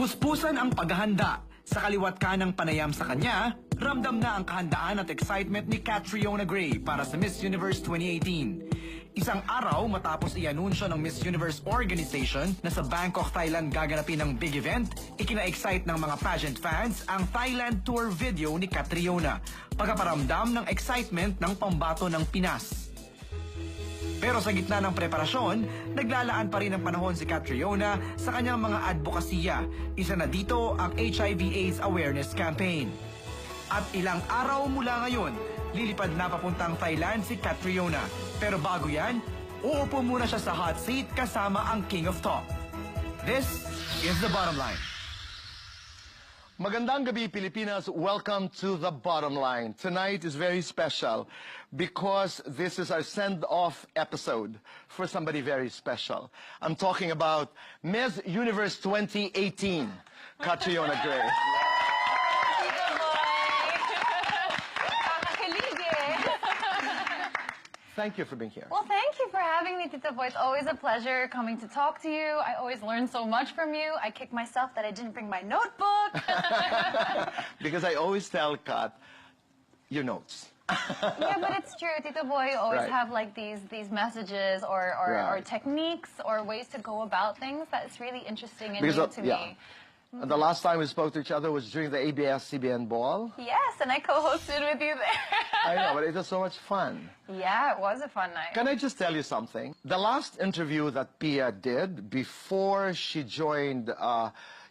Puspusan ang paghahanda. Sa kaliwat kanang panayam sa kanya, ramdam na ang kahandaan at excitement ni Catriona Gray para sa Miss Universe 2018. Isang araw matapos i-anunsyo ng Miss Universe organization na sa Bangkok, Thailand gaganapin ang big event, ikina-excite ng mga pageant fans ang Thailand tour video ni Catriona, pagkaparamdam ng excitement ng pambato ng Pinas. Pero sa gitna ng preparasyon, naglalaan pa rin ng panahon si Catriona sa kanyang mga advokasya. Isa na dito ang HIV/AIDS Awareness Campaign. At ilang araw mula ngayon, lilipad na papuntang Thailand si Catriona. Pero bago yan, uupo muna siya sa hot seat kasama ang King of Talk. This is The Bottom Line. Magandang gabi, Pilipinas. Welcome to The Bottom Line. Tonight is very special because this is our send-off episode for somebody very special. I'm talking about Miss Universe 2018, Catriona Gray. Thank you for being here. Well, thank you for having me, Tito Boy. It's always a pleasure coming to talk to you. I always learn so much from you. I kick myself that I didn't bring my notebook. Because I always tell Kat, your notes. Yeah, but it's true. Tito Boy always have like these messages or techniques or ways to go about things that's really interesting and new to me. And the last time we spoke to each other was during the ABS-CBN ball. Yes, and I co-hosted with you there. I know, but it was so much fun. Yeah, it was a fun night. Can I just tell you something? The last interview that Pia did before she joined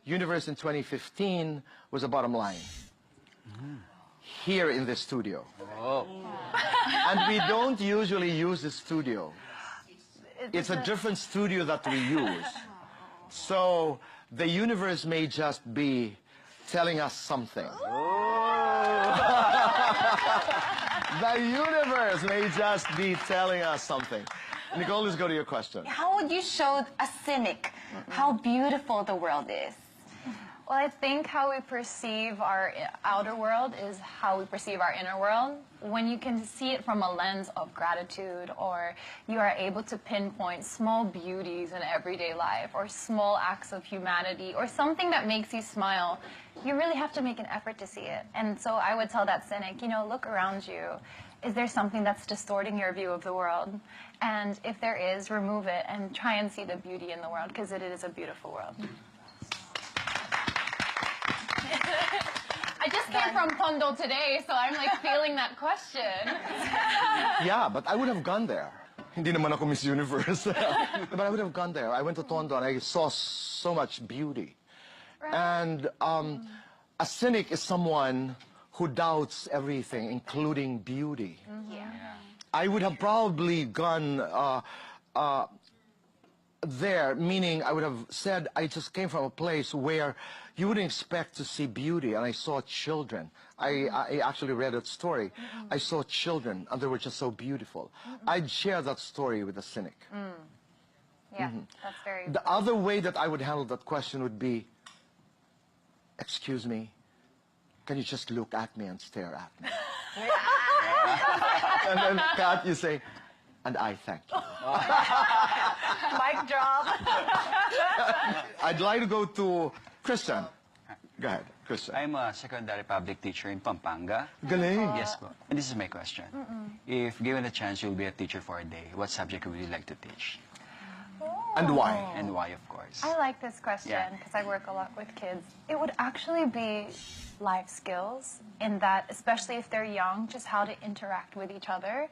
Universe in 2015 was a Bottom Line. Here in the studio. Oh. And we don't usually use the studio. It's a different studio that we use. So the universe may just be telling us something. The universe may just be telling us something. Nicole, let's go to your question. How would you show a cynic how beautiful the world is? Well, I think how we perceive our outer world is how we perceive our inner world. When you can see it from a lens of gratitude, or you are able to pinpoint small beauties in everyday life, or small acts of humanity, or something that makes you smile, you really have to make an effort to see it. And so I would tell that cynic, you know, look around you. Is there something that's distorting your view of the world? And if there is, remove it and try and see the beauty in the world, because it is a beautiful world. I just came from Tondo today, so I'm like feeling that question. Yeah, but I would have gone there. Hindi naman ako Miss Universe. But I would have gone there. I went to Tondo and I saw so much beauty. Right. And a cynic is someone who doubts everything, including beauty. Yeah. I would have probably gone there, meaning I would have said I just came from a place where you wouldn't expect to see beauty, and I saw children. I actually read that story. I saw children, and they were just so beautiful. I'd share that story with a cynic. Yeah, that's very The other way that I would handle that question would be, excuse me, can you just look at me and stare at me? And then, Kat, you say, and I thank you. mic drop. I'd like to go to Christian. Go ahead, Christian. I'm a secondary public teacher in Pampanga. Galing. Yes po. And this is my question. If given a chance you'll be a teacher for a day, what subject would you like to teach? And why? And why, of course? I like this question Yeah. because I work a lot with kids. It would actually be life skills, in that, especially if they're young, just how to interact with each other.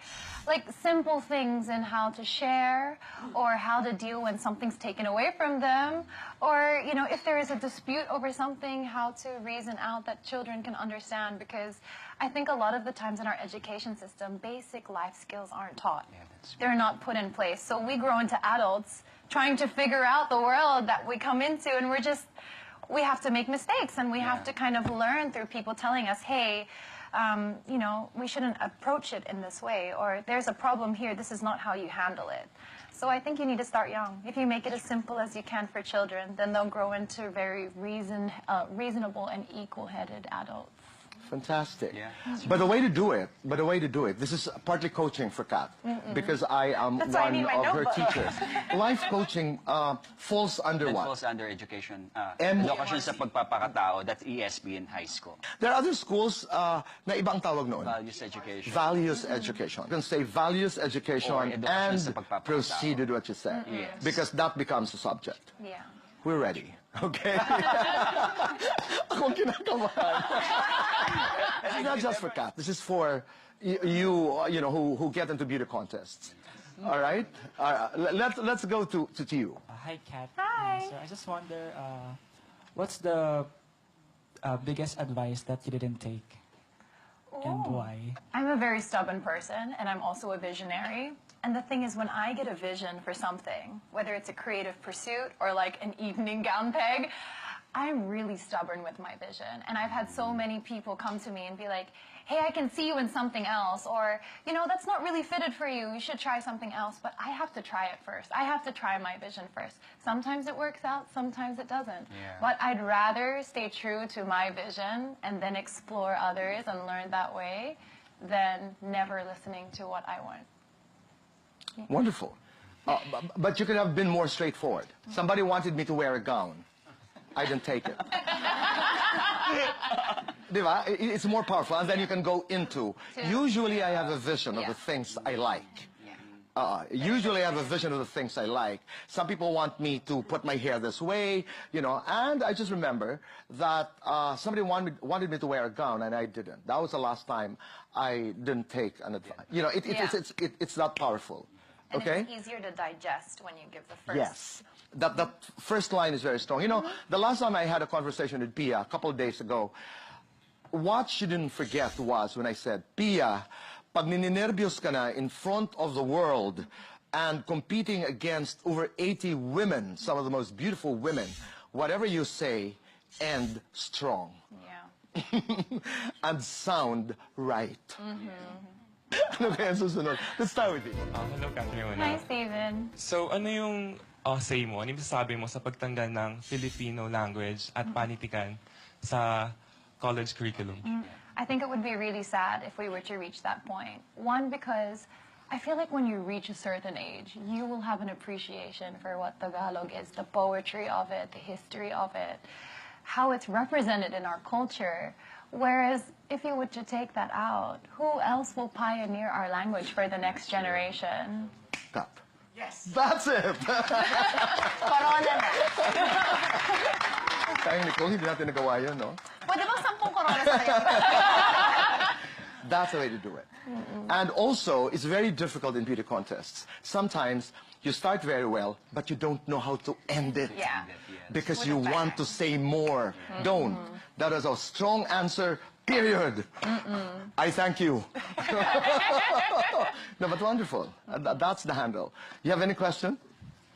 Like simple things in how to share, or how to deal when something's taken away from them, or, you know, if there is a dispute over something, how to reason out that children can understand, because I think a lot of the times in our education system, basic life skills aren't taught. Yeah, that's They're not put in place. So we grow into adults trying to figure out the world that we come into, and we have to make mistakes, and we have to kind of learn through people telling us, hey, you know, we shouldn't approach it in this way, or there's a problem here, this is not how you handle it. So I think you need to start young. If you make it as simple as you can for children, then they'll grow into very reasonable and equal-headed adults. Fantastic. Yeah. But the way to do it, this is partly coaching for Kat, because I am That's why I one need my of her notebook. teachers. Life coaching falls under That what? falls under education. M- Edukasyon sa pagpapakatao, that's ESP in high school. There are other schools na ibang tawag noon. Values education. Values education. You can say values education Or education and sa pagpapakatao. proceed with what you said. Yes. Because that becomes the subject. Yeah. We're ready. Okay? Akong kinakabahan. This is not just for Kat. This is for you know, who get into beauty contests. All right? Let's go to you. Hi, Kat. Hi. So I just wonder, what's the biggest advice that you didn't take, and why? I'm a very stubborn person, and I'm also a visionary. And the thing is, when I get a vision for something, whether it's a creative pursuit or like an evening gown peg, I'm really stubborn with my vision. And I've had so many people come to me and be like, hey, I can see you in something else, or, you know, that's not really fitted for you. You should try something else. But I have to try it first. I have to try my vision first. Sometimes it works out, sometimes it doesn't. Yeah. But I'd rather stay true to my vision and then explore others and learn that way than never listening to what I want. Wonderful. But you could have been more straightforward. Somebody wanted me to wear a gown. I didn't take it. Diba? It's more powerful, and then you can go into. Usually I have a vision of the things I like. Usually I have a vision of the things I like. Some people want me to put my hair this way, you know, and I just remember that somebody wanted me to wear a gown, and I didn't. That was the last time I didn't take an advice. You know, it's that powerful. And Okay? it's easier to digest when you give the first. Yes. That first line is very strong. You know, the last time I had a conversation with Pia, a couple of days ago, what she didn't forget was when I said, Pia, pag nininervyos ka na in front of the world and competing against over 80 women, some of the most beautiful women, whatever you say, end strong. Yeah. And sound right. Ano kaya susunod? Let's start with you. Hello, Catriona. Hi, Steven. So, ano yung say mo, ano yung sasabi mo sa pagtanggal ng Filipino language at panitikan sa college curriculum? I think it would be really sad if we were to reach that point. One, because I feel like when you reach a certain age, you will have an appreciation for what Tagalog is, the poetry of it, the history of it, how it's represented in our culture. Whereas if you were to take that out, who else will pioneer our language for the next generation? Cut. Yes. That's it. Corona na. Sayang, Nicole, hindi natin nagawa yun, no? Pwede bang 10 corona sa kanya? That's the way to do it. And also, it's very difficult in beauty contests. Sometimes you start very well, but you don't know how to end it. Yeah. Because you want to say more. Don't. That is a strong answer, period. I thank you. No, but wonderful. That's the handle. You have any question?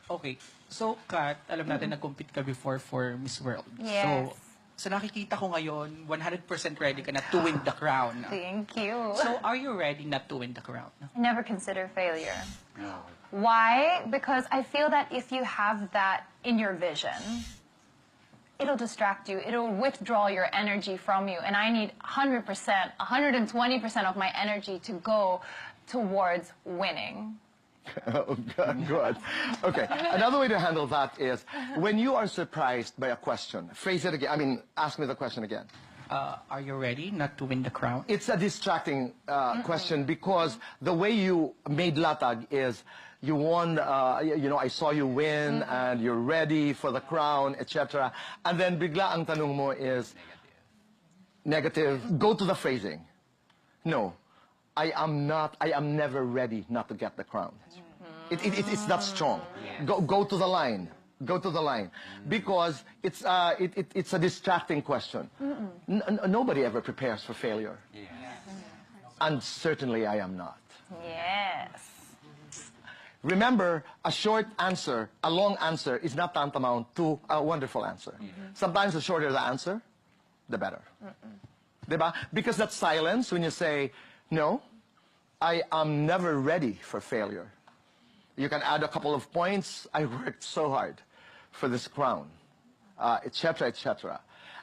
Okay. So, Kat, alam natin na-compete ka before for Miss World. Yes. So, sa nakikita ko ngayon, 100% ready ka na to win the crown. Thank you. So, are you ready not to win the crown? I never consider failure. No. Why? Because I feel that if you have that in your vision, it'll distract you. It'll withdraw your energy from you. And I need 100%, 120% of my energy to go towards winning. Oh, good. Okay. Another way to handle that is when you are surprised by a question, phrase it again. I mean, ask me the question again. Are you ready not to win the crown? It's a distracting question because the way you made latag is you won, you know, I saw you win and you're ready for the crown, etc. And then bigla ang tanong mo is negative. Go to the phrasing. No, I am never ready not to get the crown. It's that strong. Go to the line. Go to the line. Because it's a distracting question. Nobody ever prepares for failure. And certainly I am not. Yes. Remember, a short answer, a long answer is not tantamount to a wonderful answer. Sometimes the shorter the answer, the better. Diba? Because that silence when you say, no, I am never ready for failure. You can add a couple of points. I worked so hard for this crown, etc., etc.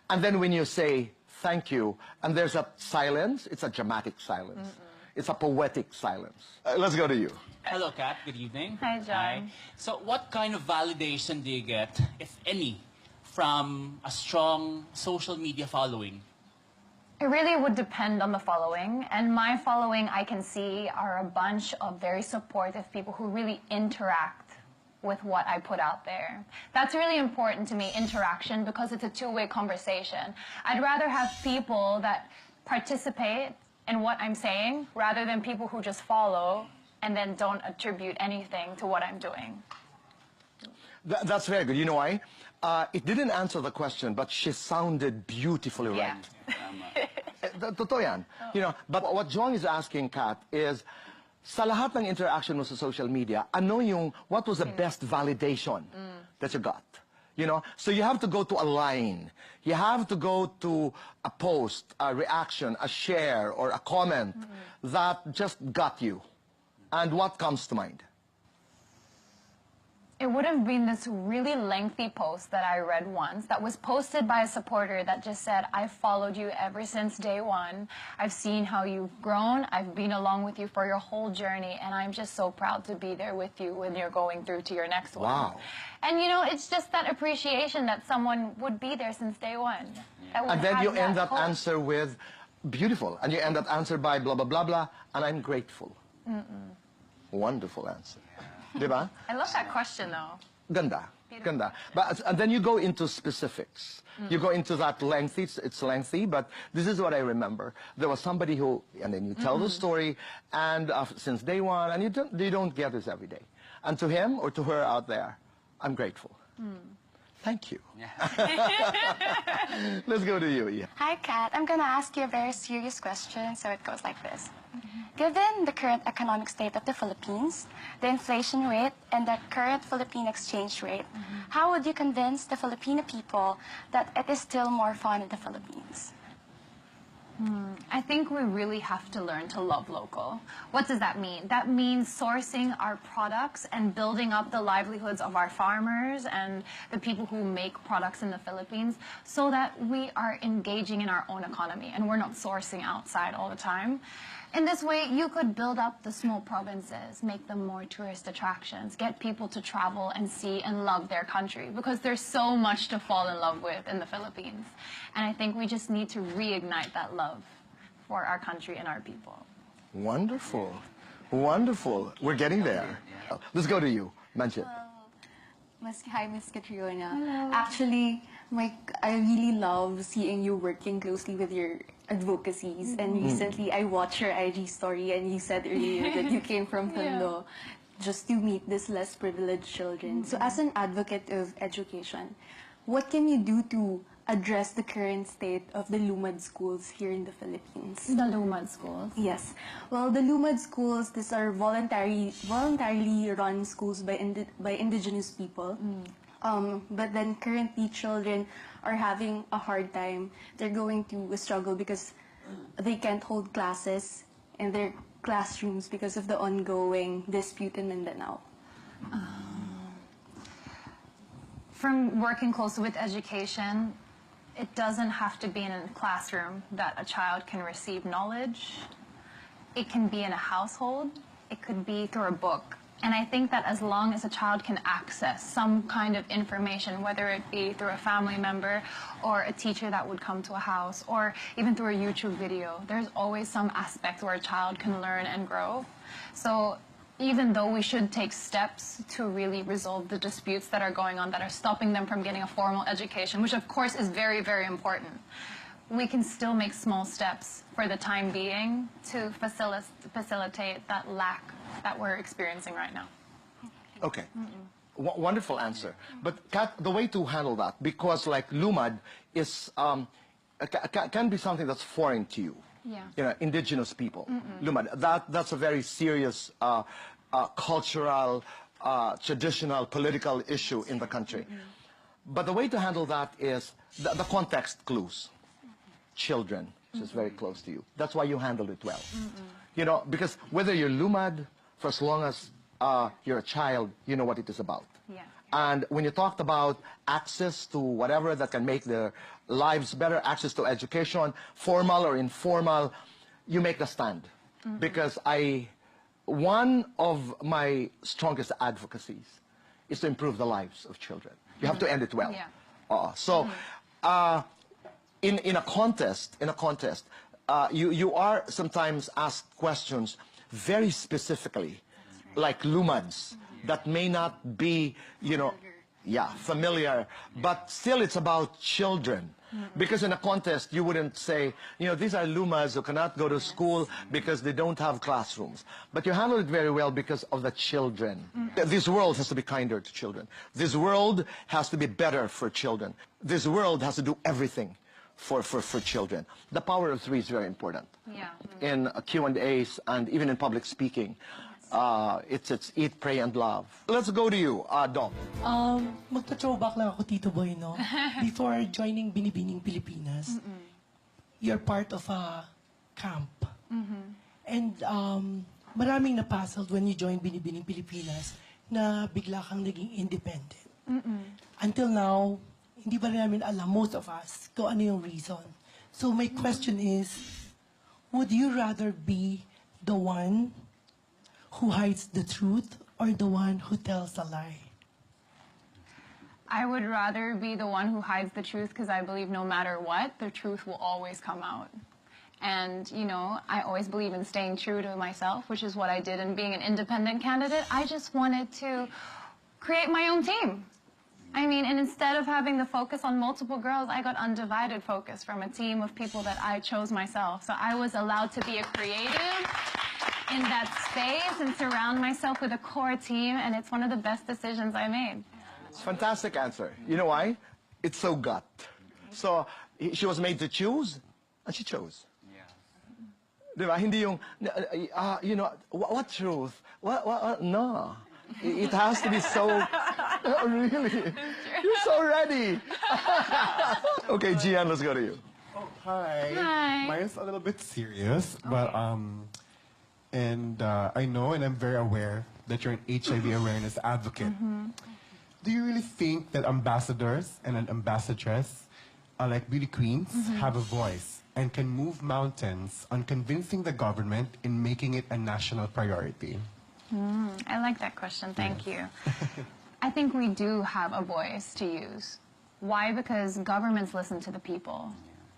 And then when you say thank you. And there's a silence. It's a dramatic silence. It's a poetic silence. Let's go to you. Hello, Kat. Good evening. Hi, John. So what kind of validation do you get, if any, from a strong social media following? It really would depend on the following. And my following, I can see, are a bunch of very supportive people who really interact with what I put out there. That's really important to me, interaction, because it's a two-way conversation. I'd rather have people that participate in what I'm saying rather than people who just follow and then don't attribute anything to what I'm doing. That's very good. You know why? It didn't answer the question, but she sounded beautifully right. Totoo yan. You know, but what John is asking, Kat, is sa lahat ng interaction mo sa social media, what was the best validation that you got? You know, so you have to go to a line. You have to go to a post, a reaction, a share, or a comment that just got you. And what comes to mind? It would have been this really lengthy post that I read once that was posted by a supporter that just said, "I've followed you ever since day one. I've seen how you've grown. I've been along with you for your whole journey, and I'm just so proud to be there with you when you're going through to your next one." Wow. And you know, it's just that appreciation that someone would be there since day one. That would And then have you end that hope. answer with, beautiful. And you end that answer by blah, blah, blah, blah, and I'm grateful. Wonderful answer. Diba? I love that question, though. Ganda. Ganda. But, and then you go into specifics. You go into that lengthy, it's lengthy, but this is what I remember. There was somebody who, and then you tell the story, and since day one, and you don't get this every day. And to him or to her out there, I'm grateful. Thank you. Let's go to you, Ian. Hi, Kat. I'm going to ask you a very serious question, so it goes like this. Given the current economic state of the Philippines, the inflation rate, and the current Philippine exchange rate, how would you convince the Filipino people that it is still more fun in the Philippines? I think we really have to learn to love local. What does that mean? That means sourcing our products and building up the livelihoods of our farmers and the people who make products in the Philippines so that we are engaging in our own economy and we're not sourcing outside all the time. In this way, you could build up the small provinces, make them more tourist attractions, get people to travel and see and love their country because there's so much to fall in love with in the Philippines. And I think we just need to reignite that love for our country and our people. Wonderful. Wonderful. We're getting there. Let's go to you, Manchit. Hi, Miss Catriona. Hello. Actually, I really love seeing you working closely with your advocacies. And recently, I watched your IG story, and you said earlier that you came from Tondo just to meet these less privileged children. So as an advocate of education, what can you do to address the current state of the LUMAD schools here in the Philippines? The LUMAD schools? Yes. Well, the LUMAD schools, these are voluntarily run schools by indigenous people. But then currently children are having a hard time. They're going through a struggle because they can't hold classes in their classrooms because of the ongoing dispute in Mindanao. From working closely with education, it doesn't have to be in a classroom that a child can receive knowledge. It can be in a household. It could be through a book. And I think that as long as a child can access some kind of information, whether it be through a family member or a teacher that would come to a house or even through a YouTube video, there's always some aspect where a child can learn and grow. So even though we should take steps to really resolve the disputes that are going on that are stopping them from getting a formal education, which of course is very, very important, we can still make small steps for the time being to facilitate that lack that we're experiencing right now. Okay. Wonderful answer. But Kat, the way to handle that, because like LUMAD is, can be something that's foreign to you. Yeah. You know, indigenous people. LUMAD, that's a very serious cultural, traditional, political issue in the country. But the way to handle that is the context clues. Children, which is very close to you. That's why you handled it well. You know, because whether you're LUMAD, for as long as you're a child, you know what it is about. Yeah. And when you talked about access to whatever that can make their lives better, access to education, formal or informal, you make the stand. Because one of my strongest advocacies is to improve the lives of children. You have to end it well. Yeah. In a contest, you are sometimes asked questions very specifically, like LUMADs, that may not be, familiar, but still it's about children. Because in a contest, you wouldn't say, these are LUMAs who cannot go to school because they don't have classrooms. But you handle it very well because of the children. This world has to be kinder to children. This world has to be better for children. This world has to do everything for children. The power of three is very important. Yeah. In Q&As and even in public speaking. It's eat, pray, and love. Let's go to you, Dom. Magta-throwback lang ako, Tito Boy, no? Before joining Binibining Pilipinas, you're part of a camp. And maraming napuzzled when you joined Binibining Pilipinas na bigla kang naging independent. Until now, hindi ba namin alam, most of us, kung ano yung reason. So my question is, would you rather be the one who hides the truth or the one who tells a lie? I would rather be the one who hides the truth because I believe no matter what, the truth will always come out. And, I always believe in staying true to myself, which is what I did in being an independent candidate. I just wanted to create my own team. I mean, and instead of having the focus on multiple girls, I got undivided focus from a team of people that I chose myself. So I was allowed to be a creative in that space and surround myself with a core team, and it's one of the best decisions I made. It's a fantastic answer. You know why? It's so gut. So she was made to choose, and she chose. Diba? Hindi yung, what truth? What? No. It has to be so, really? You're so ready. Okay, Gian, let's go to you. Oh, hi. Hi. Mine's a little bit serious, but and I know and I'm very aware that you're an HIV awareness advocate. Do you really think that ambassadors and an ambassadress, like beauty queens, have a voice and can move mountains on convincing the government in making it a national priority? I like that question. Thank you. I think we do have a voice to use. Why? Because governments listen to the people.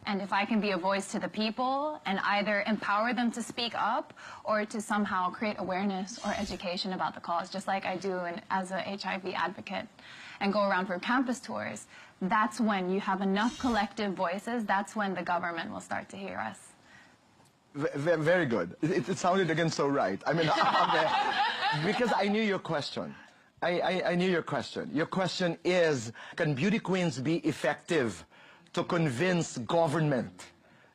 And if I can be a voice to the people and either empower them to speak up or to somehow create awareness or education about the cause, just like I do as an HIV advocate, and go around for campus tours, that's when you have enough collective voices, that's when the government will start to hear us. Very good. It sounded again so right. I mean, because I knew your question. I knew your question. Your question is, can beauty queens be effective to convince government,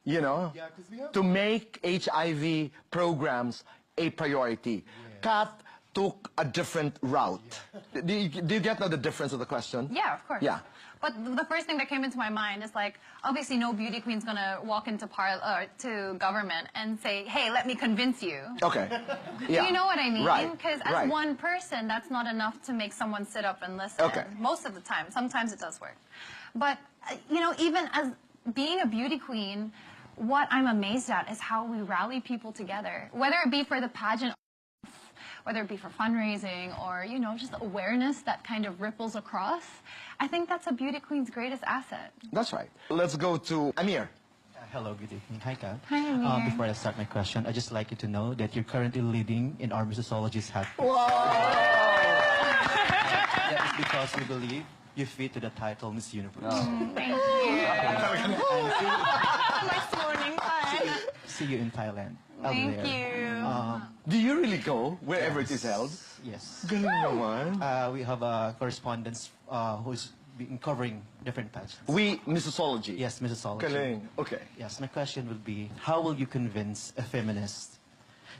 to make HIV programs a priority? Kat took a different route. Do you get now the difference of the question? Yeah, of course. Yeah. But the first thing that came into my mind is like, obviously no beauty queen's gonna walk into to government and say, hey, let me convince you. Okay. Yeah. Do you know what I mean? Right. Because as one person, that's not enough to make someone sit up and listen. Okay. Most of the time. Sometimes it does work. But, even as being a beauty queen, what I'm amazed at is how we rally people together. Whether it be for the pageant, whether it be for fundraising or, just awareness that kind of ripples across. I think that's a beauty queen's greatest asset. That's right. Let's go to Amir. Hello, good evening. Hi, Kat. Hi, Amir. Before I start my question, I'd just like you to know that you're currently leading in our Missology's hat. Wow! That is because we believe you fit to the title Miss Universe. Thank you. Next morning, bye. See you in Thailand. Thank you. Do you really go wherever it is held? Yes. Galing naman. We have a correspondent who's been covering different pageants. Missology? Yes, Missology. Galing. Okay. Yes, my question would be, how will you convince a feminist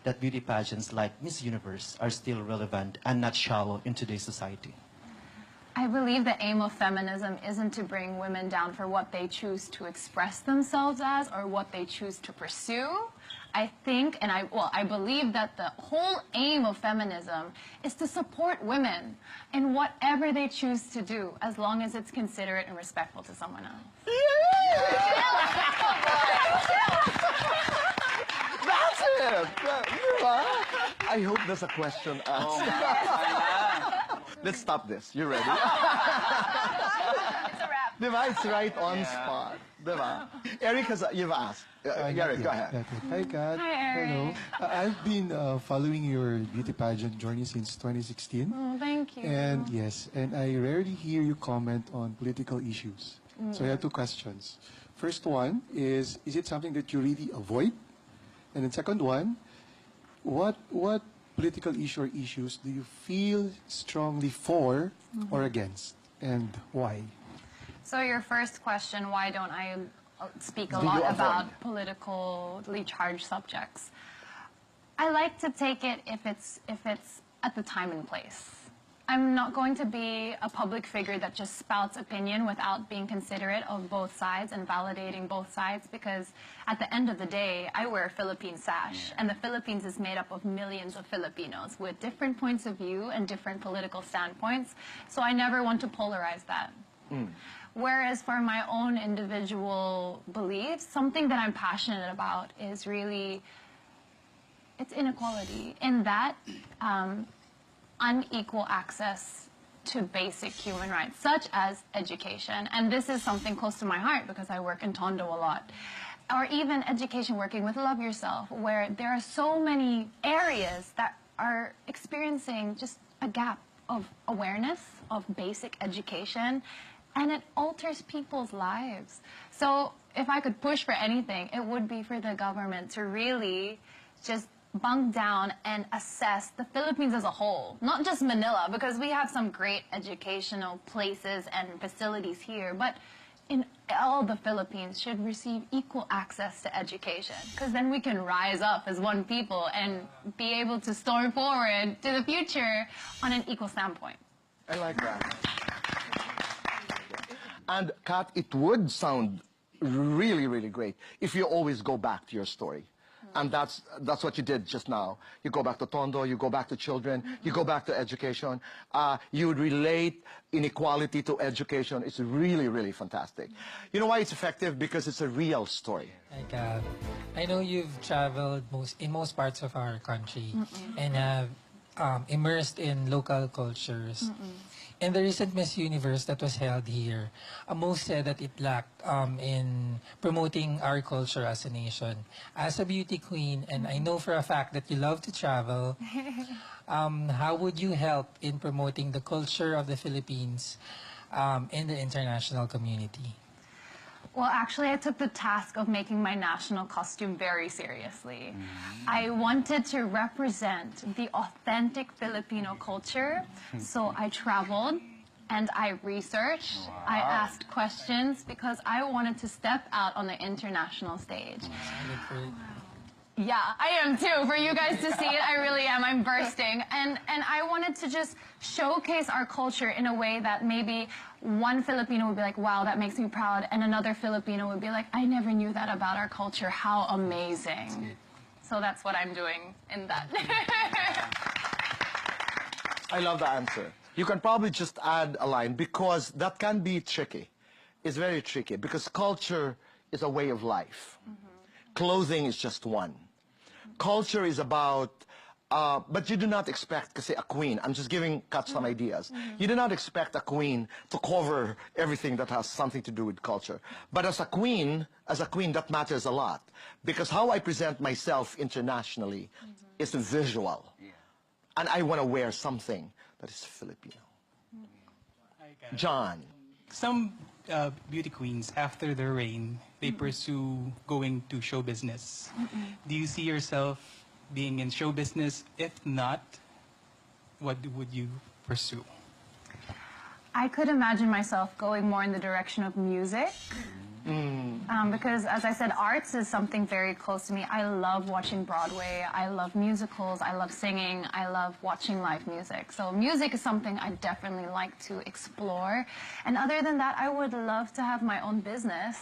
that beauty pageants like Miss Universe are still relevant and not shallow in today's society? I believe the aim of feminism isn't to bring women down for what they choose to express themselves as or what they choose to pursue. I think, and I believe that the whole aim of feminism is to support women in whatever they choose to do, as long as it's considerate and respectful to someone else. That's it! I hope there's a question asked. Let's stop this. You ready? It's a wrap. Diba? It's right on spot. Diba? Eric, you've asked. Eric, go ahead. Hi, Kat. Hi, Eric. Hello. I've been following your beauty pageant journey since 2016. Oh, thank you. And yes, and I rarely hear you comment on political issues. So I have two questions. First one is it something that you really avoid? And then second one, what political issue or issues do you feel strongly for or against, and why? So your first question, why don't I speak a Do you lot avoid? about politically charged subjects? I like to take it if it's at the time and place. I'm not going to be a public figure that just spouts opinion without being considerate of both sides and validating both sides, because at the end of the day, I wear a Philippine sash, and the Philippines is made up of millions of Filipinos with different points of view and different political standpoints, so I never want to polarize that. Whereas for my own individual beliefs, something that I'm passionate about is really, it's inequality. In that, unequal access to basic human rights, such as education. And this is something close to my heart because I work in Tondo a lot. Or even education, working with Love Yourself, where there are so many areas that are experiencing just a gap of awareness of basic education, and it alters people's lives. So if I could push for anything, it would be for the government to really just bunk down and assess the Philippines as a whole, not just Manila, because we have some great educational places and facilities here, but in all the Philippines should receive equal access to education, because then we can rise up as one people and be able to storm forward to the future on an equal standpoint. I like that. And Kat, it would sound really, really great if you always go back to your story. And that's what you did just now. You go back to Tondo, you go back to children, you go back to education. You would relate inequality to education. It's really, really fantastic. You know why it's effective? Because it's a real story. Like, I know you've traveled in most parts of our country and have immersed in local cultures. In the recent Miss Universe that was held here, most said that it lacked in promoting our culture as a nation. As a beauty queen, and I know for a fact that you love to travel, how would you help in promoting the culture of the Philippines in the international community? Well, actually, I took the task of making my national costume very seriously. I wanted to represent the authentic Filipino culture, so I traveled and I researched, I asked questions, because I wanted to step out on the international stage. Yeah, I am too. For you guys to see it, I really am. I'm bursting. And I wanted to just showcase our culture in a way that maybe one Filipino would be like, wow, that makes me proud. And another Filipino would be like, I never knew that about our culture. How amazing. So that's what I'm doing in that. I love the answer. You can probably just add a line, because that can be tricky. It's very tricky, because culture is a way of life. Clothing is just one. Culture is about, but you do not expect, kasi a queen, I'm just giving Kat some ideas. You do not expect a queen to cover everything that has something to do with culture. But as a queen, that matters a lot. Because how I present myself internationally is visual. And I want to wear something that is Filipino. John. Some beauty queens, after their reign, they pursue going to show business. Do you see yourself being in show business? If not, what would you pursue? I could imagine myself going more in the direction of music, Because, as I said, arts is something very close to me. I love watching Broadway. I love musicals. I love singing. I love watching live music. So music is something I definitely like to explore. And other than that, I would love to have my own business.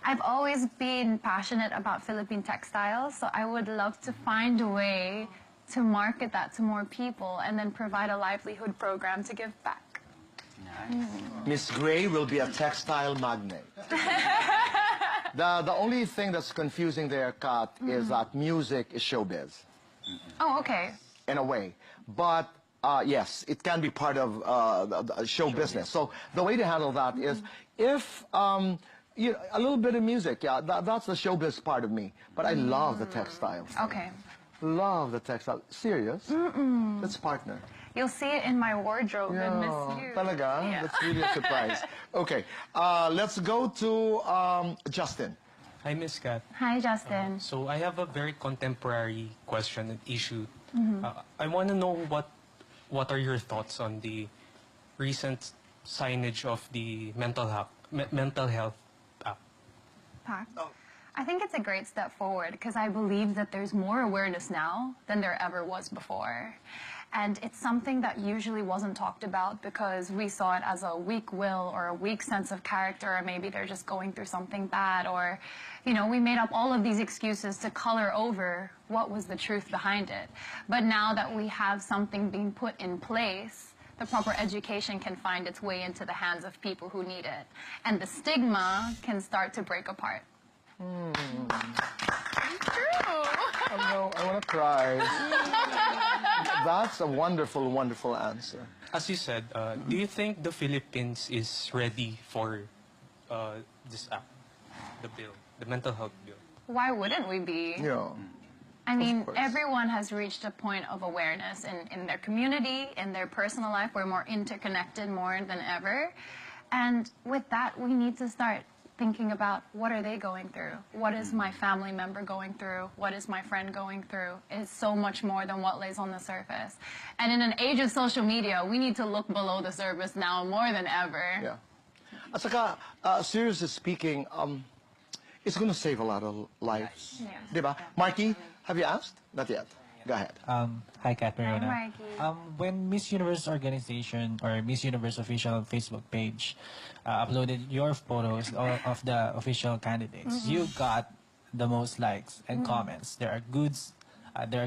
I've always been passionate about Philippine textiles, so I would love to find a way to market that to more people and then provide a livelihood program to give back. Miss Gray will be a textile magnate. The only thing that's confusing there, Kat, is that music is showbiz. Oh, okay. In a way. But yes, it can be part of the show business. So the way to handle that is if a little bit of music, yeah, that's the showbiz part of me. But I love the textiles. Okay. Love the textile. Serious? Let's partner. You'll see it in my wardrobe and Miss You. Talaga? Yeah. That's really a surprise. Okay, let's go to Justin. Hi, Miss Kat. Hi, Justin. So I have a very contemporary question and issue. Mhm. I want to know what are your thoughts on the recent signage of the mental health app? I think it's a great step forward because I believe that there's more awareness now than there ever was before. And it's something that usually wasn't talked about because we saw it as a weak will or a weak sense of character, or maybe they're just going through something bad, or, we made up all of these excuses to color over what was the truth behind it. But now that we have something being put in place, the proper education can find its way into the hands of people who need it. And the stigma can start to break apart. I want to cry. That's a wonderful, wonderful answer. As you said, do you think the Philippines is ready for this app, the bill, the mental health bill? Why wouldn't we be? Yeah. I mean, everyone has reached a point of awareness in their community, in their personal life. We're more interconnected more than ever. And with that, we need to start thinking about what are they going through? What is my family member going through? What is my friend going through? It's so much more than what lays on the surface. And in an age of social media, we need to look below the surface now more than ever. Yeah. At saka, seriously speaking, it's going to save a lot of lives. Yes. Diba? Marky, have you asked? Not yet. Go ahead. Hi, Catriona. Hi, Marky. When Miss Universe organization or Miss Universe official Facebook page uploaded your photos of the official candidates, you got the most likes and comments. There are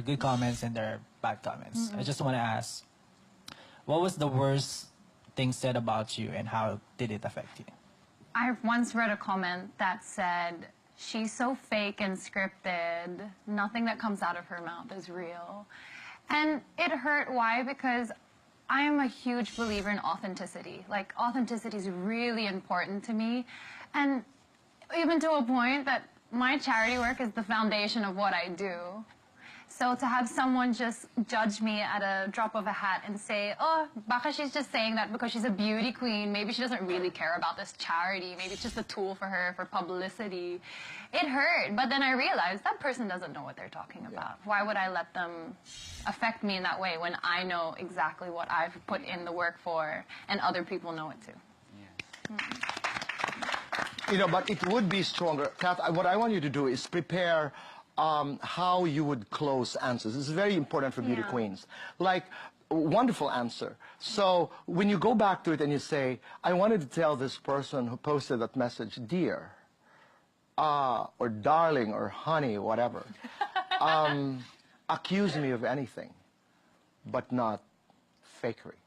good comments and there are bad comments. I just want to ask, what was the worst thing said about you and how did it affect you? I once read a comment that said, "She's so fake and scripted. Nothing that comes out of her mouth is real." And it hurt. Why? Because I am a huge believer in authenticity. Like, authenticity is really important to me. And even to a point that my charity work is the foundation of what I do. So to have someone just judge me at a drop of a hat and say, "Oh, baka she's just saying that because she's a beauty queen. Maybe she doesn't really care about this charity. Maybe it's just a tool for her for publicity." It hurt. But then I realized that person doesn't know what they're talking about. Why would I let them affect me in that way when I know exactly what I've put in the work for and other people know it too? But it would be stronger. Kat, what I want you to do is prepare how you would close answers. This is very important for beauty queens. Like, wonderful answer. So when you go back to it and you say, "I wanted to tell this person who posted that message, dear, or darling, or honey, whatever, accuse me of anything, but not fakery."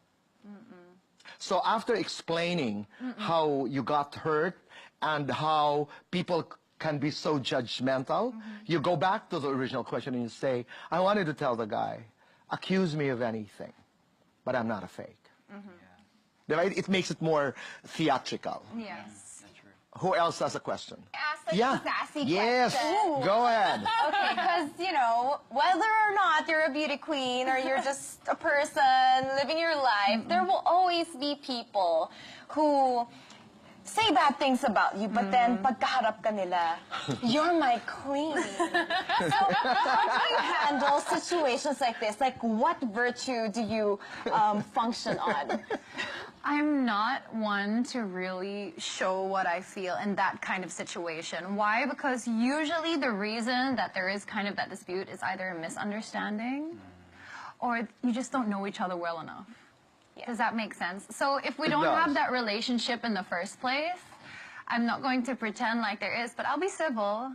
So after explaining how you got hurt and how people can be so judgmental, you go back to the original question and you say, "I wanted to tell the guy, accuse me of anything, but I'm not a fake." Right? It makes it more theatrical. Yes. Who else has a question? Ask a sassy Yes. question. Go ahead. Okay, because, whether or not you're a beauty queen or you're just a person living your life, there will always be people who say bad things about you, but then pagkaharap ka nila, "You're my queen." So how do you handle situations like this? Like, what virtue do you function on? I'm not one to really show what I feel in that kind of situation. Why? Because usually the reason that there is kind of that dispute is either a misunderstanding or you just don't know each other well enough. Does that make sense? So if we It don't have does. that relationship in the first place, I'm not going to pretend like there is, but I'll be civil.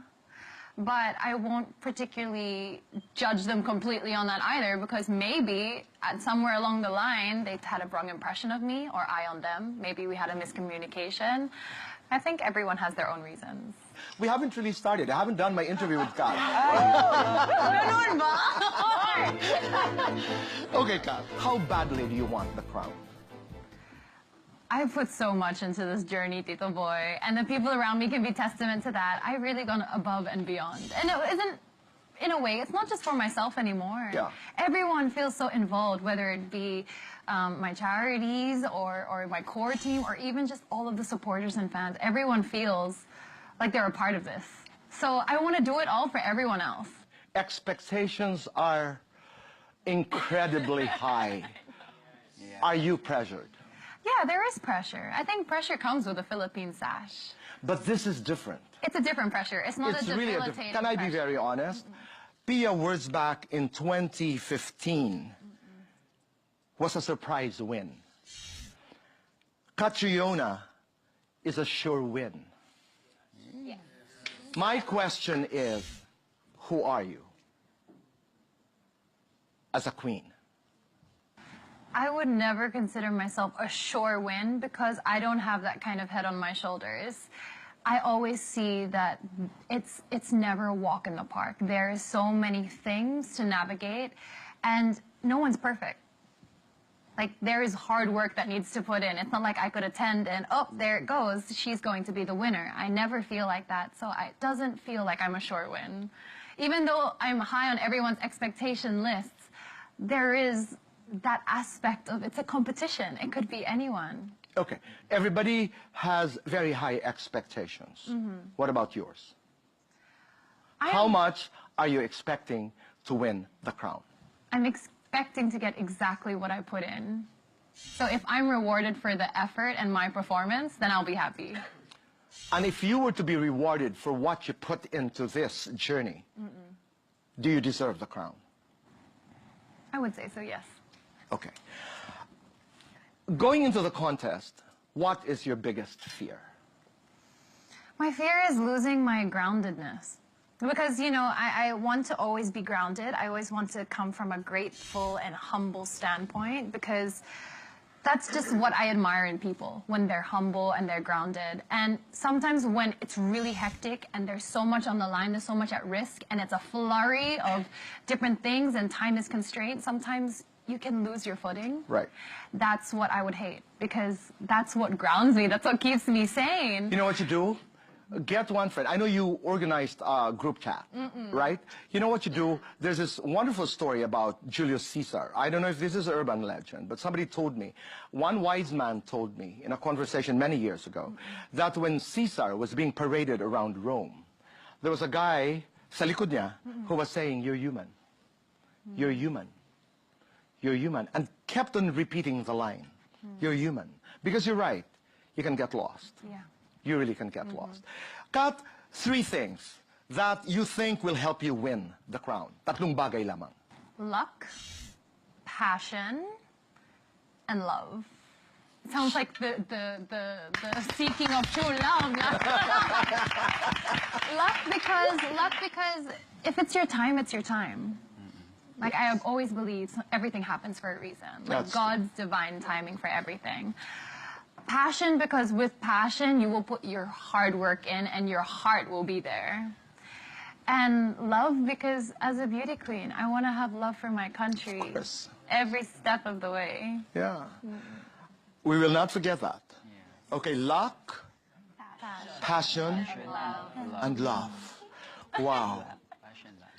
But I won't particularly judge them completely on that either, because maybe at somewhere along the line they had a wrong impression of me, or I on them. Maybe we had a miscommunication. I think everyone has their own reasons. We haven't really started. I haven't done my interview with Kat. Okay, Kat, how badly do you want the crown? I put so much into this journey, Tito Boy, and the people around me can be testament to that. I've really gone above and beyond. And it isn't, in a way, it's not just for myself anymore. Yeah. Everyone feels so involved, whether it be my charities or my core team or even just all of the supporters and fans. Everyone feels like they're a part of this. So I want to do it all for everyone else. Expectations are incredibly high. Are you pressured? Yeah, there is pressure. I think pressure comes with a Philippine sash. But this is different. It's a different pressure. It's not It's a really debilitating Can I be pressure. very honest? Pia Wurzbach in 2015 was a surprise win. Catriona is a sure win. My question is, who are you as a queen? I would never consider myself a sure win because I don't have that kind of head on my shoulders. I always see that it's never a walk in the park. There is so many things to navigate, and no one's perfect. Like, there is hard work that needs to put in. It's not like I could attend and, oh, there it goes, she's going to be the winner. I never feel like that, so it doesn't feel like I'm a sure win. Even though I'm high on everyone's expectation lists, there is that aspect of it's a competition. It could be anyone. Okay, everybody has very high expectations. What about yours? How much are you expecting to win the crown? I'm expecting to get exactly what I put in. So if I'm rewarded for the effort and my performance, then I'll be happy. And if you were to be rewarded for what you put into this journey, do you deserve the crown? I would say so, yes. Okay. Going into the contest, what is your biggest fear? My fear is losing my groundedness. Because, you know, I want to always be grounded. I always want to come from a grateful and humble standpoint because that's just what I admire in people, when they're humble and they're grounded. And sometimes when it's really hectic and there's so much on the line, there's so much at risk, and it's a flurry of different things and time is constrained, sometimes you can lose your footing. Right. That's what I would hate because that's what grounds me. That's what keeps me sane. You know what you do? Get one friend. I know you organized a group chat, right? You know what you do? There's this wonderful story about Julius Caesar. I don't know if this is urban legend, but somebody told me, one wise man told me in a conversation many years ago, that when Caesar was being paraded around Rome, there was a guy, sa likod niya, who was saying, "You're human. You're human. You're human," and kept on repeating the line, "You're human." Because you're right, you can get lost. Yeah. You really can get lost. Kat, 3 things that you think will help you win the crown. Tatlong bagay lamang. Luck, passion, and love. It sounds like the seeking of true love. luck because if it's your time, it's your time. Like, I have always believed everything happens for a reason. Like, That's God's divine timing for everything. Passion, because with passion, you will put your hard work in and your heart will be there. And love, because as a beauty queen, I want to have love for my country every step of the way. Yeah. We will not forget that. Okay, luck, passion, and love. Wow.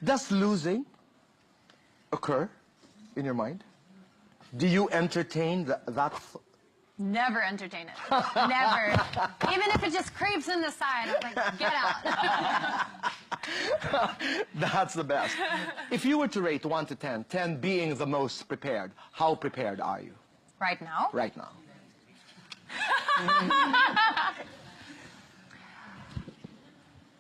Does losing occur in your mind? Do you entertain that? Never entertain it. Never. Even if it just creeps in the side, I'm like, get out. That's the best. If you were to rate 1 to 10, 10 being the most prepared, how prepared are you Right now? right now?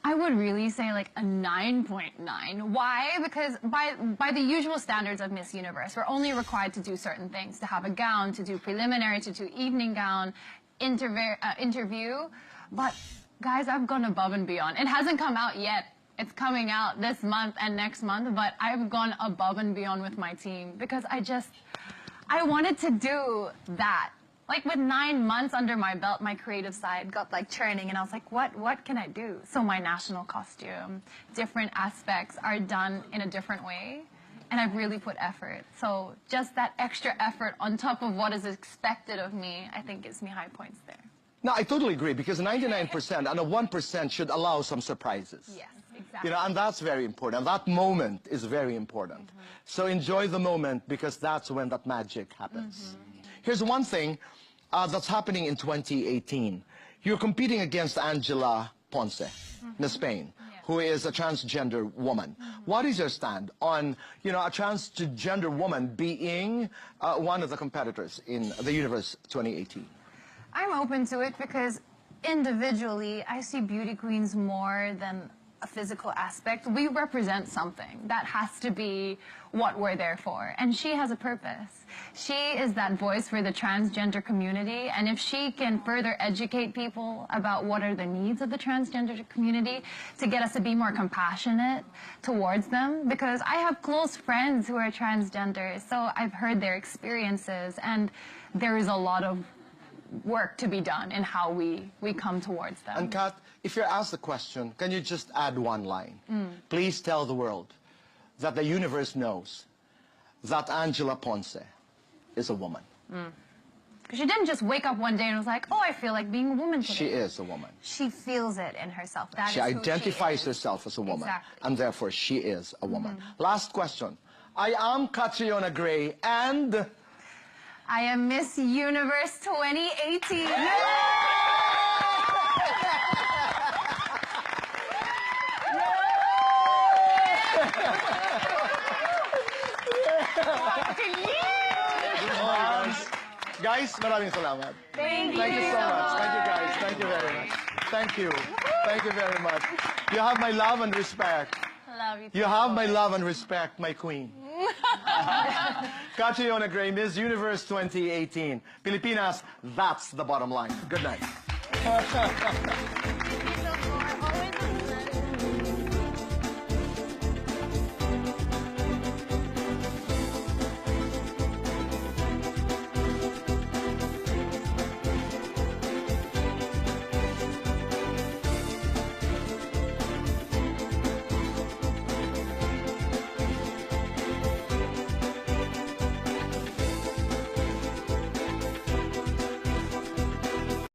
I would really say like a 9.9. Why? Because by the usual standards of Miss Universe, we're only required to do certain things, to have a gown, to do preliminary, to do evening gown, interview. But guys, I've gone above and beyond. It hasn't come out yet. It's coming out this month and next month, but I've gone above and beyond with my team because I wanted to do that. Like with 9 months under my belt, my creative side got like churning and I was like, what can I do? So my national costume, different aspects are done in a different way. And I've really put effort. So just that extra effort on top of what is expected of me, I think gives me high points there. No, I totally agree because 99% and a 1% should allow some surprises. Yes, exactly. You know, and that's very important. And that moment is very important. So enjoy the moment because that's when that magic happens. Here's one thing that's happening in 2018. You're competing against Angela Ponce, Miss Spain, who is a transgender woman. What is your stand on, you know, a transgender woman being one of the competitors in the Universe 2018? I'm open to it because individually, I see beauty queens more than a physical aspect. We represent something. That has to be what we're there for. And she has a purpose. She is that voice for the transgender community. And if she can further educate people about what are the needs of the transgender community to get us to be more compassionate towards them, because I have close friends who are transgender, so I've heard their experiences, and there is a lot of work to be done in how we come towards them. And Kat, if you're asked the question, can you just add one line? Please tell the world that the universe knows that Angela Ponce is a woman. Because she didn't just wake up one day and was like, oh, I feel like being a woman today. She is a woman. She feels it in herself. That She is who identifies she is. herself as a woman. Exactly. And therefore, she is a woman. Last question. I am Catriona Gray and... I am Miss Universe 2018. Guys, maraming salamat. Thank Thank you you. so much. Thank you, guys. Thank you very much. Thank you. Thank you very much. You have my love and respect. Love you. You have my love and respect, my queen. Catriona Gray, Miss Universe 2018. Pilipinas, that's the bottom line. Good night.